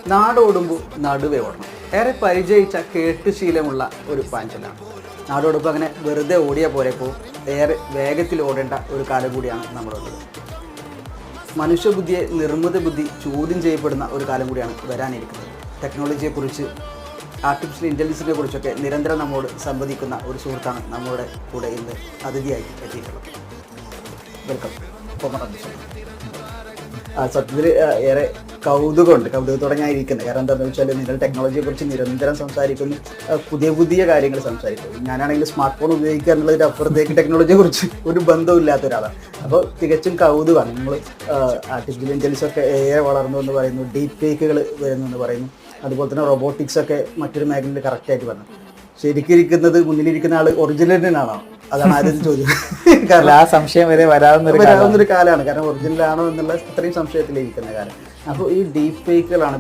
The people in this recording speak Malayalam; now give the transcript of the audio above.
നാടോടുമ്പോൾ നടുവേ ഓടണം. ഏറെ പരിചയിച്ച കേട്ടുശീലമുള്ള ഒരു പാഞ്ചലാണ്. നാടോടുമ്പോൾ അങ്ങനെ വെറുതെ ഓടിയാൽ പോലെ ഇപ്പോൾ ഏറെ വേഗത്തിൽ ഓടേണ്ട ഒരു കാലം കൂടിയാണ് നമ്മളുള്ളത്. മനുഷ്യബുദ്ധിയെ നിർമ്മിത ബുദ്ധി ചോദ്യം ചെയ്യപ്പെടുന്ന ഒരു കാലം കൂടിയാണ് വരാനിരിക്കുന്നത്. ടെക്നോളജിയെക്കുറിച്ച്, ആർട്ടിഫിഷ്യൽ ഇൻ്റലിജൻസിനെ കുറിച്ചൊക്കെ നിരന്തരം നമ്മോട് സംവദിക്കുന്ന ഒരു സുഹൃത്താണ് നമ്മുടെ കൂടെ ഇന്ന് അതിഥിയായി എത്തിയിട്ടുള്ളത്. വെൽക്കം. സത്യത്തിൽ ഏറെ കൗതുകത്തോടെ ഞാൻ ഇരിക്കുന്നത്. കാരണം എന്താണെന്ന് വെച്ചാൽ നിങ്ങൾ ടെക്നോളജിയെക്കുറിച്ച് നിരന്തരം സംസാരിക്കുന്നു, പുതിയ കാര്യങ്ങൾ സംസാരിക്കുന്നു. ഞാനാണെങ്കിൽ സ്മാർട്ട് ഫോൺ ഉപയോഗിക്കുക എന്നുള്ളതിൻ്റെ അപ്പുറത്തേക്ക് ടെക്നോളജിയെക്കുറിച്ച് ഒരു ബന്ധമില്ലാത്ത ഒരാളാണ്. അപ്പോൾ തികച്ചും കൗതുകമാണ്. നമ്മൾ ആർട്ടിഫിഷ്യൽ ഇൻ്റലിജൻസ് ഒക്കെ ഏറെ വളർന്നു എന്ന് പറയുന്നു, ഡീപ് ഫേക്കുകൾ വരുന്നു എന്ന് പറയുന്നു. അതുപോലെ തന്നെ റോബോട്ടിക്സ് ഒക്കെ മറ്റൊരു മേഖലയിൽ കറക്റ്റായിട്ട് പറഞ്ഞു. ശരിക്കിരിക്കുന്നത് മുന്നിലിരിക്കുന്ന ആൾ ഒറിജിനലിനാണോ? അതാണ് ആദ്യം ചോദ്യം. കാരണം ആ സംശയം വരെ വരാവുന്നൊരു കാലമാണ്. കാരണം ഒറിജിനൽ ആണോ എന്നുള്ള ഇത്രയും സംശയത്തിലിരിക്കുന്ന കാലം. അപ്പോൾ ഈ ഡീപ് ഫേക്കുകളാണ്